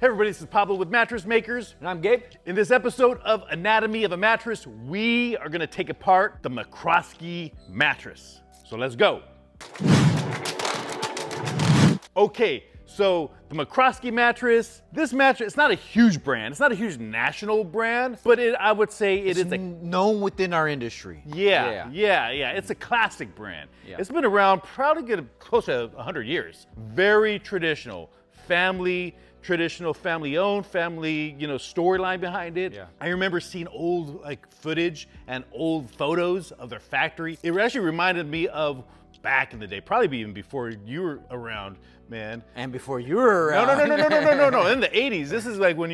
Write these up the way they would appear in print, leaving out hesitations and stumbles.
Hey everybody, this is Pablo with Mattress Makers. And I'm Gabe. In this episode of Anatomy of a Mattress, we are gonna take apart the McRoskey Mattress. So let's go. Okay, so the McRoskey Mattress, this mattress, it's not a huge brand. It's not a huge national brand, but I would say it is known within our industry. Yeah. It's a classic brand. Yeah. It's been around probably close to 100 years. Very traditional, traditional, family-owned, family, storyline behind it. Yeah. I remember seeing old footage and old photos of their factory. It actually reminded me of back in the day, probably even before you were around, man. And before you were around. No. In the 80s, this is like when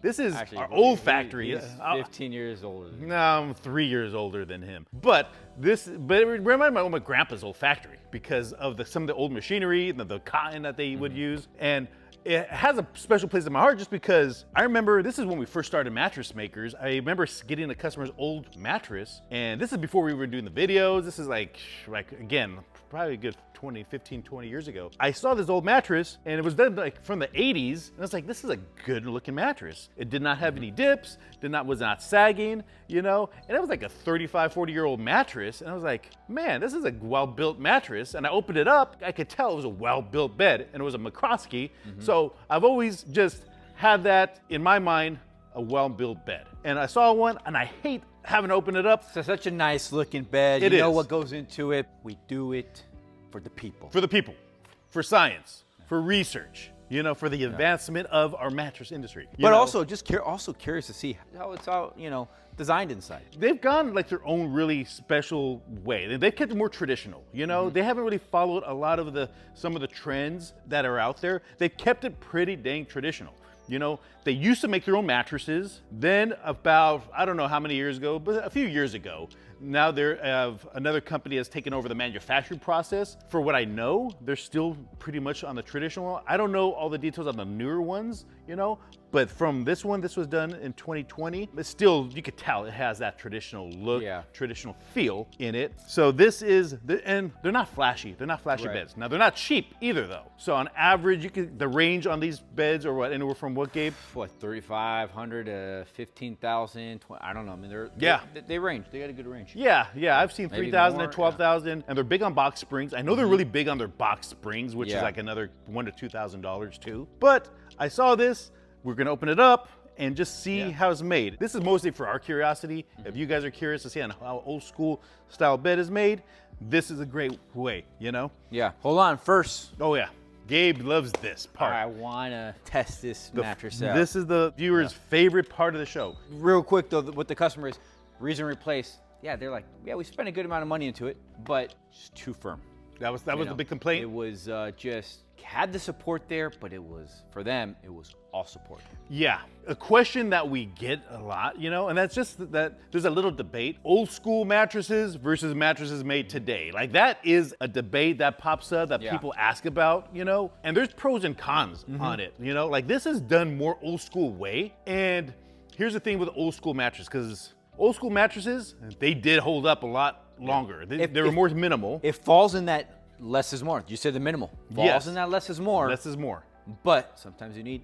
this is Actually, our old factory. He's 15 years older than No, I'm 3 years older than him. But it reminded me of my grandpa's old factory because of some of the old machinery and the cotton that they would use. And it has a special place in my heart just because I remember this is when we first started Mattress Makers. I remember getting a customer's old mattress, and this is before we were doing the videos. This is like again, probably a good 20 years ago. I saw this old mattress and it was done from the 80s, and I was like, this is a good looking mattress. It did not have any dips, was not sagging, and it was like a 35, 40-year-old mattress, and I was like, man, this is a well-built mattress. And I opened it up, I could tell it was a well-built bed, and it was a McRoskey. So I've always just had that in my mind, a well-built bed. And I saw one, and I hate having to open it up. So such a nice looking bed. It you know is. what goes into it. We do it for the people. For the people, for science, for research, for the advancement of our mattress industry. But also curious to see how it's all, designed inside. They've gone their own really special way. They've kept it more traditional, They haven't really followed a lot of some of the trends that are out there. They've kept it pretty dang traditional. They used to make their own mattresses. Then about, I don't know how many years ago, but a few years ago, now another company has taken over the manufacturing process. For what I know, they're still pretty much on the traditional one. I don't know all the details on the newer ones, but from this one, this was done in 2020. But still, you could tell it has that traditional look, traditional feel in it. So this is, and they're not flashy. They're not flashy beds. Now, they're not cheap either, though. So on average, the range on these beds are what, anywhere from what, Gabe? What, 3,500 to 15,000? I don't know. I mean, they range. They got a good range. Yeah. I've seen Maybe 3,000 more, and 12,000, and they're big on box springs. I know they're really big on their box springs, which is like another $1,000 to $2,000 too. But I saw this. We're gonna open it up and just see how it's made. This is mostly for our curiosity. If you guys are curious to see how old school style bed is made, this is a great way, Yeah. Hold on. First. Oh yeah. Gabe loves this part. I want to test this mattress out. This is the viewer's favorite part of the show. Real quick though, with the customer is reason replace. Yeah, they're like, we spent a good amount of money into it, but it's too firm. That was the big complaint. It was just had the support there, but it was, for them, it was all support. Yeah, a question that we get a lot, and that's just that there's a little debate. Old school mattresses versus mattresses made today. That is a debate that pops up that people ask about, and there's pros and cons on it, this is done more old school way. And here's the thing with old school mattress, because old school mattresses, they did hold up a lot longer. They were more minimal. It falls in that less is more. You said the minimal. Falls in that less is more. Less is more. But sometimes you need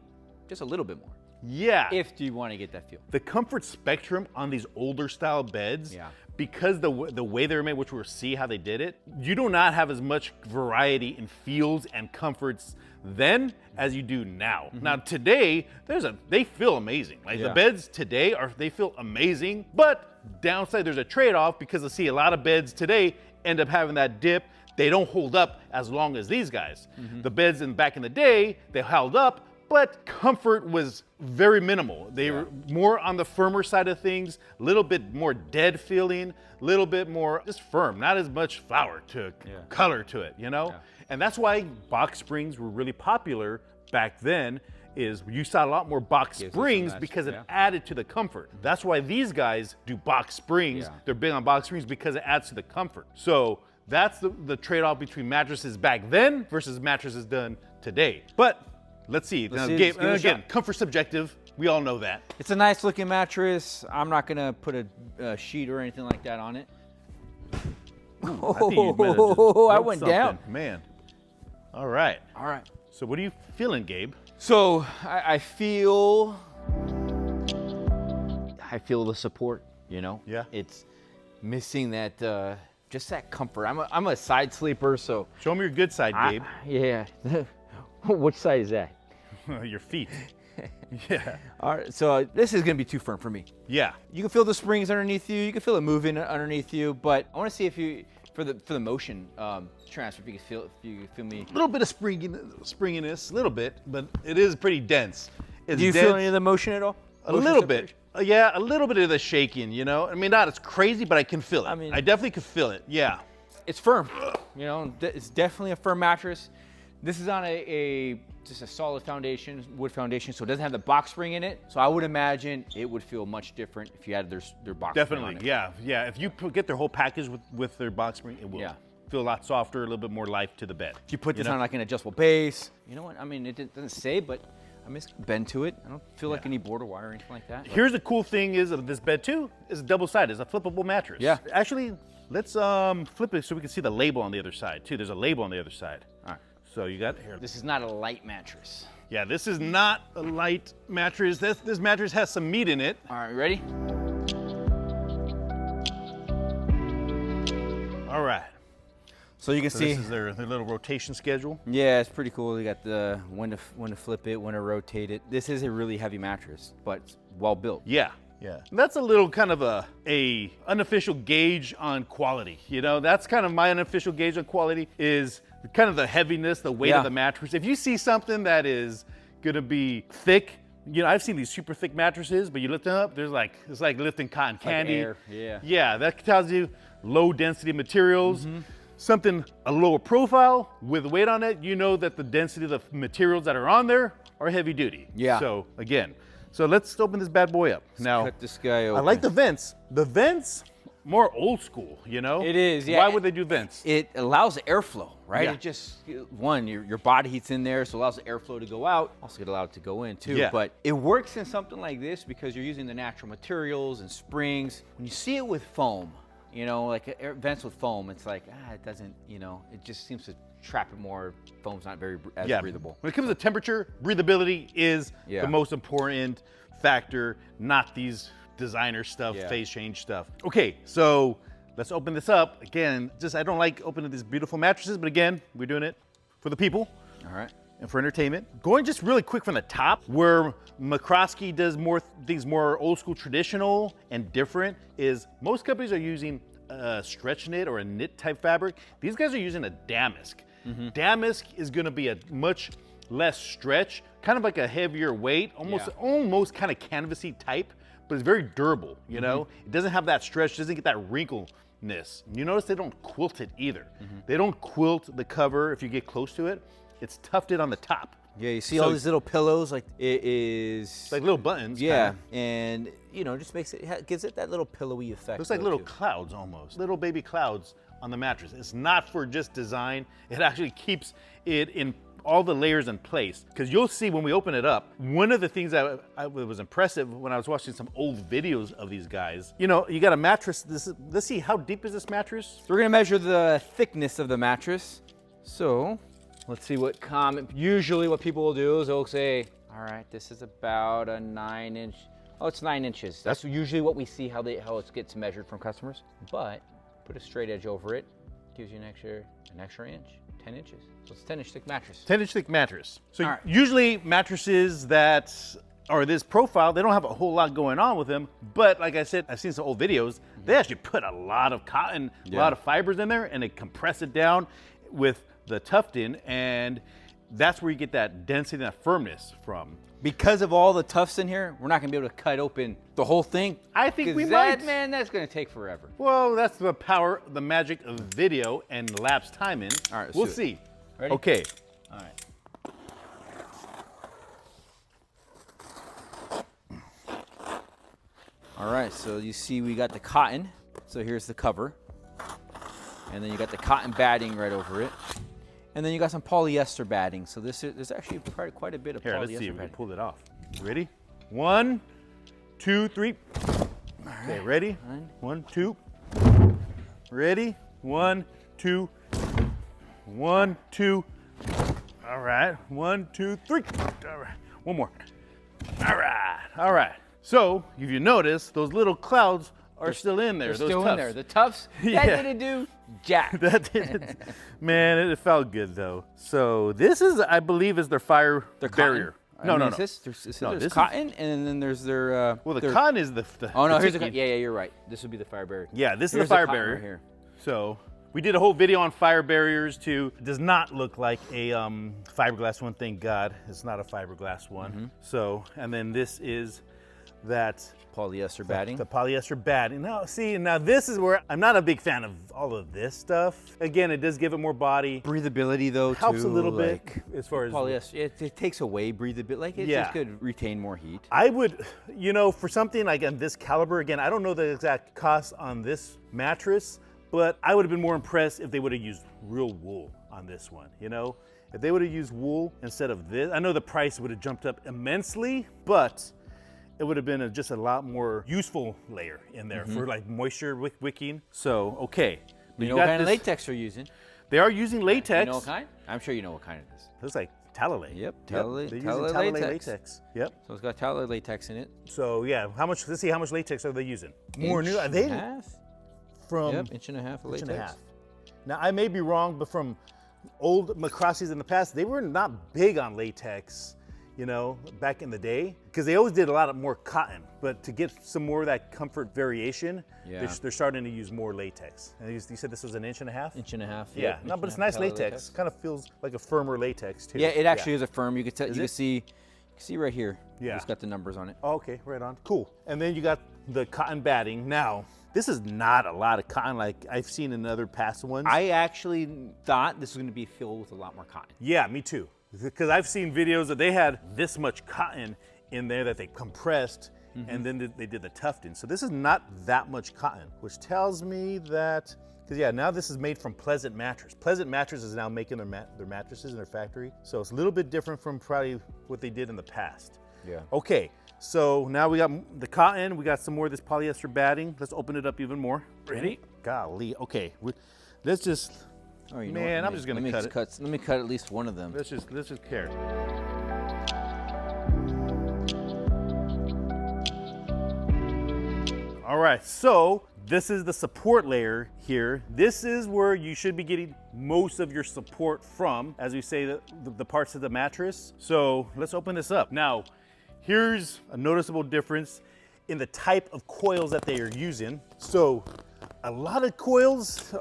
just a little bit more. Yeah. If you want to get that feel. The comfort spectrum on these older style beds, because the way they're made, which we'll see how they did it, you do not have as much variety in feels and comforts then as you do now. Now today, they feel amazing. The beds today they feel amazing, but downside, there's a trade-off because I see a lot of beds today end up having that dip. They don't hold up as long as these guys. The beds back in the day, they held up, but comfort was very minimal. They were more on the firmer side of things, a little bit more dead feeling, a little bit more just firm, not as much flower to color to it, And that's why box springs were really popular back then, is you saw a lot more box springs because it added to the comfort. That's why these guys do box springs. They're big on box springs because it adds to the comfort. So that's the trade-off between mattresses back then versus mattresses done today. But let's see. Now, Gabe, again, comfort subjective. We all know that. It's a nice looking mattress. I'm not gonna put a sheet or anything like that on it. I went down. Man. All right. All right. So what are you feeling, Gabe? So I feel the support, you know? Yeah. It's missing that, just that comfort. I'm a side sleeper, so. Show me your good side, Gabe. Yeah. Which side is that? Your feet. Yeah. All right, so this is gonna be too firm for me. Yeah. You can feel the springs underneath you. You can feel it moving underneath you, but I want to see if you, for the motion transfer, if you can feel me. A little bit of springiness, a little bit, but it is pretty dense. It's Do you dense, feel any of the motion at all? a little bit. Yeah, a little bit of the shaking, you know? I mean, not as crazy, but I can feel it. I definitely can feel it, yeah. It's firm, you know? It's definitely a firm mattress. This is on just a solid foundation, wood foundation, so it doesn't have the box spring in it. So I would imagine it would feel much different if you had their box spring on it. Yeah. If you get their whole package with their box spring, it will feel a lot softer, a little bit more life to the bed. If you put this on like an adjustable base, you know what? I mean, it doesn't say, but I mean, it's bend to it. I don't feel like any border wire or anything like that. Here's the cool thing is of this bed too, is double-sided. It's a flippable mattress. Yeah. Actually, let's flip it so we can see the label on the other side too. There's a label on the other side. All right. So you got here. This is not a light mattress. Yeah, this is not a light mattress. This mattress has some meat in it. All right, ready? All right. So you can see. This is their little rotation schedule. Yeah, it's pretty cool. You got the when to flip it, when to rotate it. This is a really heavy mattress, but it's well built. Yeah. Yeah. That's a little kind of a unofficial gauge on quality. You know, that's kind of my unofficial gauge on quality is kind of the heaviness, the weight of the mattress. If you see something that is gonna be thick, you know, I've seen these super thick mattresses, but you lift them up, it's like lifting cotton candy. Like air. Yeah, that tells you low density materials. Something a lower profile with weight on it, you know that the density of the materials that are on there are heavy duty. Yeah. So again, let's open this bad boy up. Now, cut this guy open. I like the vents. The vents, more old school, you know? It is, yeah. Why would they do vents? It allows airflow, right? Yeah. It just, one, your body heat's in there, so it allows the airflow to go out. Also it allows it to go in too. Yeah. But it works in something like this because you're using the natural materials and springs. When you see it with foam, you know, like vents with foam, it's like, it doesn't, you know, it just seems to trap it more. Foam's not very breathable. When it comes to temperature, breathability is the most important factor, not these designer stuff, phase change stuff. Okay, so let's open this up. Again, I don't like opening these beautiful mattresses, but again, we're doing it for the people. All right. And for entertainment. Going just really quick from the top, where McRoskey does things more old school, traditional, and different, is most companies are using a stretch knit or a knit type fabric. These guys are using a damask. Damask is gonna be a much less stretch, kind of like a heavier weight, almost kind of canvasy type, but it's very durable, you know? It doesn't have that stretch, doesn't get that wrinkleness. You notice they don't quilt it either. They don't quilt the cover if you get close to it. It's tufted on the top. Yeah, you see all these little pillows, like it is. It's like little buttons. Yeah, kinda. and you know, just gives it that little pillowy effect. Looks like little clouds almost. Little baby clouds on the mattress. It's not for just design. It actually keeps it in all the layers in place. Because you'll see when we open it up, one of the things that was impressive when I was watching some old videos of these guys, you know, you got a mattress. Let's see, how deep is this mattress? So we're gonna measure the thickness of the mattress. So let's see usually what people will do is they'll say, all right, this is about a 9-inch. Oh, it's 9 inches. That's usually what we see how it gets measured from customers. But put a straight edge over it, gives you an extra inch, 10 inches. So it's a 10-inch thick mattress. 10-inch thick mattress. So usually mattresses that are this profile, they don't have a whole lot going on with them. But like I said, I've seen some old videos. They actually put a lot of cotton, a lot of fibers in there, and they compress it down with the Tufting, and that's where you get that density and that firmness from. Because of all the tufts in here, we're not gonna be able to cut open the whole thing. I think we might. Man, that's gonna take forever. Well, that's the power, the magic of video and lapse timing. All right, we'll see. Ready? Okay. All right. All right, so you see we got the cotton. So here's the cover. And then you got the cotton batting right over it. And then you got some polyester batting. So there's actually quite a bit of polyester batting. Let's see if we can pull it off. Ready? 1, 2, 3. All right. Okay, ready? 1, 2. Ready? 1, 2. 1, 2. All All right, 1, 2, 3. All right, one more. All right. So if you notice, those little clouds are still in there. They're those still tufts. in there. The tufts, Yeah. that didn't do jack. That didn't. Man, it felt good though. So this is, I believe, is their fire barrier. No. There's cotton, and then there's their. Well, the cotton is the. Oh no, here's the. ticking. Yeah, you're right. This would be the fire barrier. Yeah, this is Here's the fire cotton barrier. right here. So we did a whole video on fire barriers too. It does not look like a fiberglass one, thank God. It's not a fiberglass one. So, and then this is that Polyester batting. The polyester batting. Now, see, now this is where I'm not a big fan of all of this stuff. Again, it does give it more body. Breathability though Helps too, a little bit like, as far as polyester. It takes away breathability. Like it just could retain more heat. I would, you know, for something like on this caliber, again, I don't know the exact cost on this mattress, but I would have been more impressed if they would have used real wool on this one, you know? If they would have used wool instead of this, I know the price would have jumped up immensely, but it would have been just a lot more useful layer in there for like moisture wicking. So, okay. You know what kind of latex they're using? They are using latex. You know what kind? I'm sure you know what kind it is. Looks like Talalay. Yep, They're using Talalay latex. Yep. So it's got Talalay latex in it. So yeah, let's see how much latex are they using? More new, are Inch they? and a half? From Yep, inch and a half of latex. inch and a half. Now I may be wrong, but from old McRoskey's in the past, they were not big on latex, you know, back in the day, because they always did a lot more cotton. But to get some more of that comfort variation, they're starting to use more latex. And you said this was an inch and a half? Inch and a half. Yeah, no, but it's nice latex. Kind of feels like a firmer latex too. Yeah, it actually is a firm. You can see right here. Yeah. It's got the numbers on it. Oh, okay, right on. Cool. And then you got the cotton batting. Now, this is not a lot of cotton like I've seen in other past ones. I actually thought this was going to be filled with a lot more cotton. Yeah, me too. Because I've seen videos that they had this much cotton in there that they compressed and then they did the tufting. So this is not that much cotton, which tells me that, because yeah, now this is made from Pleasant Mattress. Pleasant Mattress is now making their mattresses in their factory. So it's a little bit different from probably what they did in the past. Yeah. Okay, so now we got the cotton, we got some more of this polyester batting. Let's open it up even more. Ready? Golly, okay. Let's just, Oh, you know man, what? I'm just gonna cut it. Let me cut at least one of them. Let's just care. All right, so this is the support layer here. This is where you should be getting most of your support from, as we say, the parts of the mattress. So let's open this up. Now, here's a noticeable difference in the type of coils that they are using. So a lot of coils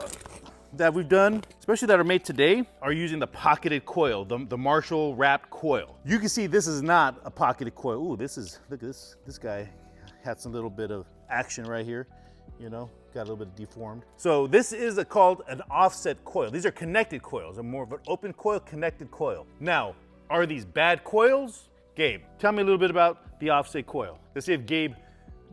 that we've done, especially that are made today, are using the pocketed coil, the Marshall wrapped coil. You can see this is not a pocketed coil. Ooh, look at this. This guy had some little bit of action right here, you know, got a little bit deformed. So this is called an offset coil. These are connected coils, more of an open coil, connected coil. Now, are these bad coils? Gabe, tell me a little bit about the offset coil. Let's see if Gabe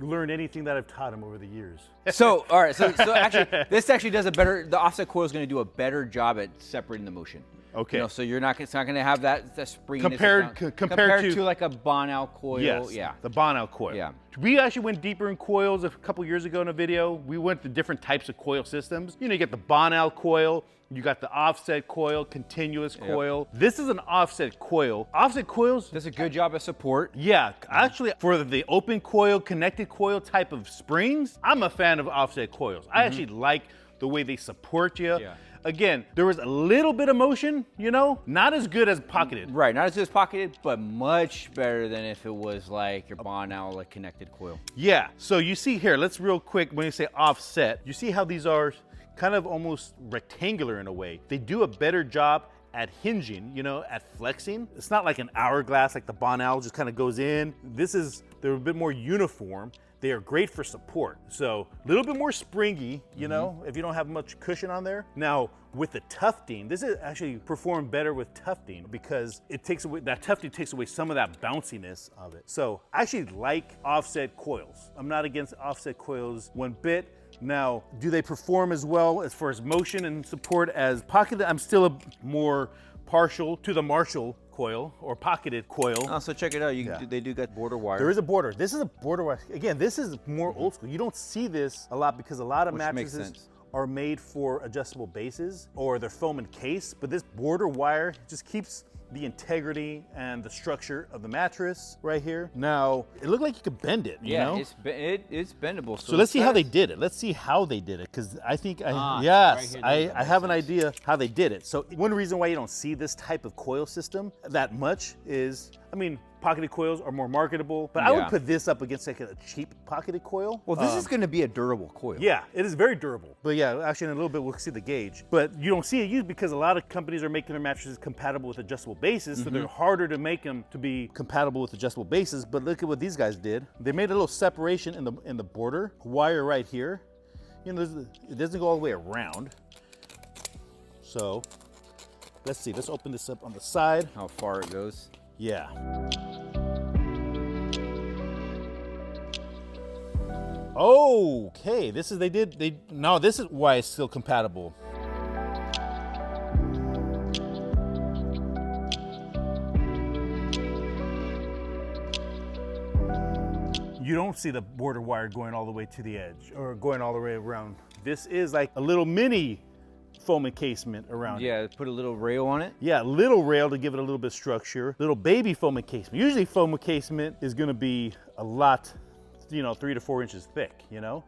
learned anything that I've taught him over the years. So, all right, so actually, this actually does the offset coil is going to do a better job at separating the motion. Okay. You know, so it's not going to have that spring compared to like a Bonal coil. Yes, yeah. the Bonal coil. Yeah. We actually went deeper in coils a couple years ago in a video. We went to different types of coil systems. You know, you get the Bonal coil, you got the offset coil, continuous coil. This is an offset coil. Offset coils does a good job of support. Yeah, actually for the open coil, connected coil type of springs, I'm a fan of offset coils. I actually like the way they support you. Yeah. Again, there was a little bit of motion, you know, not as good as pocketed. Right, not as good as pocketed, but much better than if it was like your Bonal like connected coil. Yeah, so you see here, let's real quick, when you say offset, you see how these are kind of almost rectangular in a way. They do a better job at hinging, you know, at flexing. It's not like an hourglass like the Bonal just kind of goes in. They're a bit more uniform. They are great for support. So a little bit more springy, you know, if you don't have much cushion on there. Now with the tufting, this is actually performed better with tufting because that tufting takes away some of that bounciness of it. So I actually like offset coils. I'm not against offset coils one bit. Now, do they perform as well as far as motion and support as pocketed? I'm still more partial to the Marshall coil or pocketed coil. Oh, so check it out. They do got border wire. There is a border. This is a border wire. Again, this is more old school. You don't see this a lot because a lot of mattresses are made for adjustable bases or they're foam encased, but this border wire just keeps the integrity and the structure of the mattress right here. Now, it looked like you could bend it, you know? It's bendable. So let's see how they did it. Let's see how they did it, because I think, right here, I have an idea how they did it. So one reason why you don't see this type of coil system that much is, I mean, pocketed coils are more marketable, but I would put this up against like a cheap pocketed coil. Well, this is gonna be a durable coil. Yeah, it is very durable. But yeah, actually in a little bit we'll see the gauge. But you don't see it used because a lot of companies are making their mattresses compatible with adjustable bases, so they're harder to make them to be compatible with adjustable bases. But look at what these guys did. They made a little separation in the border wire right here. You know, it doesn't go all the way around. So let's see, let's open this up on the side. How far it goes. Yeah. Okay, this is now this is why it's still compatible. You don't see the border wire going all the way to the edge or going all the way around. This is like a little mini foam encasement around it. Yeah, put a little rail on it. Yeah, little rail to give it a little bit of structure. Little baby foam encasement. Usually foam encasement is gonna be a lot, you know, 3 to 4 inches thick, you know?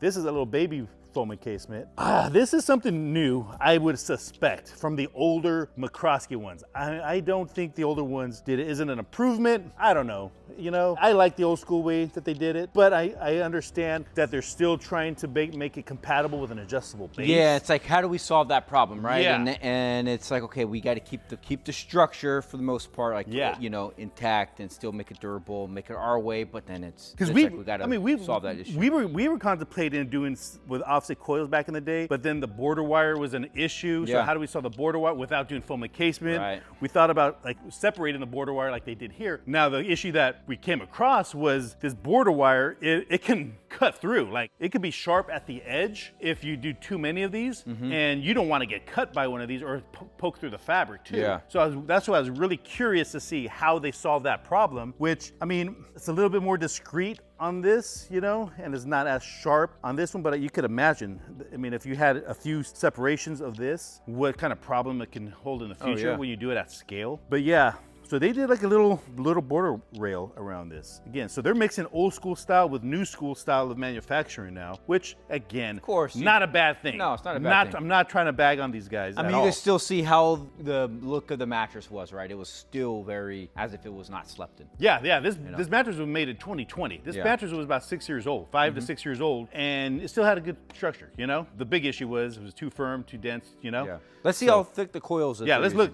This is a little baby foam encasement. This is something new, I would suspect, from the older McRoskey ones. I don't think the older ones did it. Is it an improvement? I don't know. You know, I like the old school way that they did it, but I understand that they're still trying to make it compatible with an adjustable base. Yeah, it's like, how do we solve that problem, right? Yeah. And it's like, okay, we got to keep the structure for the most part, like, you know, intact and still make it durable, make it our way. But then it's we got to solve that issue. We were contemplating doing with offset coils back in the day, but then the border wire was an issue. So how do we solve the border wire without doing foam encasement? Right. We thought about like separating the border wire like they did here. Now the issue that we came across was this border wire, it can cut through. Like it could be sharp at the edge if you do too many of these, and you don't want to get cut by one of these or poke through the fabric too. Yeah. So that's why I was really curious to see how they solved that problem, which, I mean, it's a little bit more discreet on this, you know, and it's not as sharp on this one, but you could imagine, I mean, if you had a few separations of this, what kind of problem it can hold in the future when you do it at scale. But yeah, so they did like a little border rail around this. Again, so they're mixing old school style with new school style of manufacturing now, which again, of course, not a bad thing. No, it's not a bad thing. I'm not trying to bag on these guys. I mean, you can still see how the look of the mattress was, right? It was still very, as if it was not slept in. Yeah. This mattress was made in 2020. This mattress was about 6 years old, 5 to 6 years old, and it still had a good structure, you know? The big issue was it was too firm, too dense, you know? Yeah. Let's see how thick the coils are. Yeah, let's look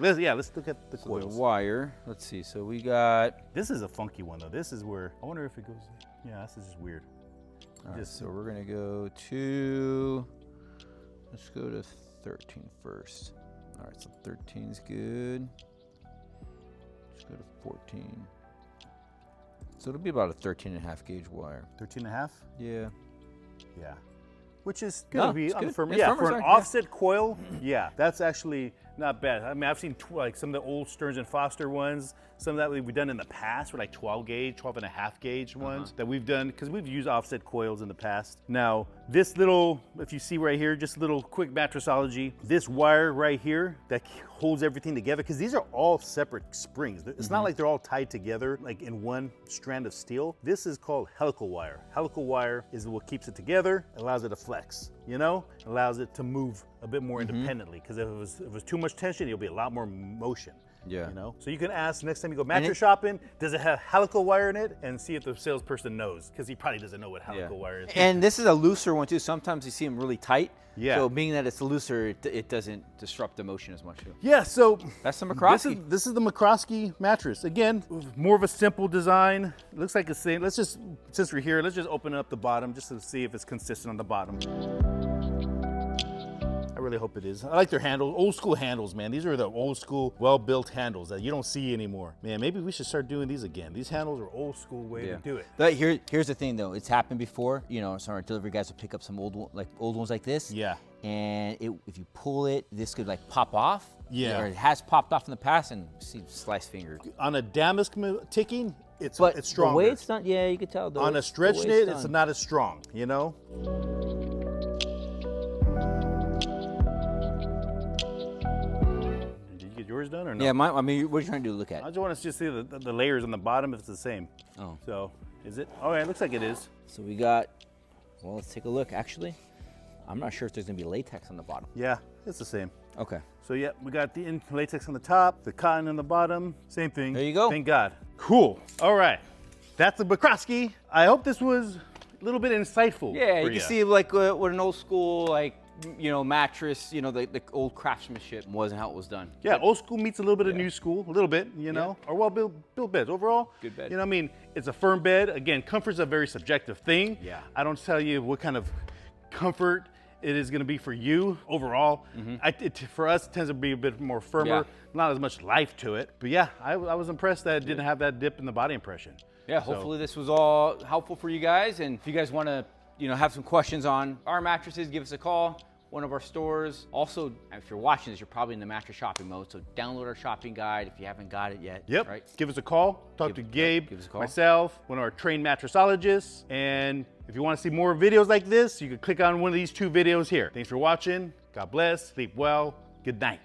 at the coils. The wire. Let's see. So we got. This is a funky one though. This is where I wonder if it goes. Yeah, this is just weird. All right, so we're gonna go to. Let's go to 13 first. All right, so 13 is good. Let's go to 14. So it'll be about a 13.5 gauge wire. 13.5? Yeah. Yeah. Which is gonna be good. firm. It's Yeah, firmer for an side, offset coil, yeah, that's actually not bad. I mean, I've seen like some of the old Stearns and Foster ones. Some of that we've done in the past were like 12 gauge, 12.5 gauge ones that we've done because we've used offset coils in the past. Now, this little, if you see right here, just a little quick mattressology, this wire right here that holds everything together, because these are all separate springs. It's not like they're all tied together like in one strand of steel. This is called helical wire. Helical wire is what keeps it together, allows it to flex, you know, allows it to move a bit more independently, because if it was too much tension, it'll be a lot more motion. Yeah. You know, so you can ask next time you go mattress shopping, does it have helical wire in it, and see if the salesperson knows, because he probably doesn't know what helical wire is. And this is a looser one too. Sometimes you see them really tight. Yeah. So being that it's looser, it doesn't disrupt the motion as much too. Yeah. So that's the McRoskey. This is the McRoskey mattress. Again, more of a simple design. It looks like the same. Let's just, since we're here, let's just open up the bottom just to see if it's consistent on the bottom. I really hope it is. I like their handles, old school handles, man. These are the old school, well-built handles that you don't see anymore. Man, maybe we should start doing these again. These handles are old school way to do it. But here's the thing though, it's happened before. You know, some of our delivery guys will pick up some old ones like this. Yeah. And if you pull it, this could like pop off. Yeah. Or it has popped off in the past, and see sliced fingers. On a Damask ticking, it's stronger. The way it's done, yeah, you can tell though. On a stretch knit, it's not as strong, you know? yours done or no? Yeah, I mean, what are you trying to do? Look at? I just want to see the layers on the bottom if it's the same. Oh. So, is it? Oh, yeah, it looks like it is. So we got, well, let's take a look. Actually, I'm not sure if there's gonna be latex on the bottom. Yeah, it's the same. Okay. So yeah, we got the latex on the top, the cotton on the bottom, same thing. There you go. Thank God. Cool. All right, that's the McRoskey. I hope this was a little bit insightful. Yeah, for you can see like what an old school, like, you know, mattress, you know, the old craftsmanship was and how it was done. Yeah, old school meets a little bit of new school, a little bit, you know, or well built beds. Overall, good bed. You know what I mean? It's a firm bed. Again, comfort's a very subjective thing. Yeah. I don't tell you what kind of comfort it is going to be for you overall. For us, it tends to be a bit more firmer, not as much life to it. But yeah, I was impressed that it didn't have that dip in the body impression. Yeah, hopefully this was all helpful for you guys. And if you guys want to, you know, have some questions on our mattresses, give us a call. One of our stores. Also, if you're watching this, you're probably in the mattress shopping mode, so download our shopping guide if you haven't got it yet. Yep. Right? Give us a call. Talk to Gabe, give us a call. myself, one of our trained mattressologists. And if you want to see more videos like this, you can click on one of these 2 videos here. Thanks for watching. God bless. Sleep well. Good night.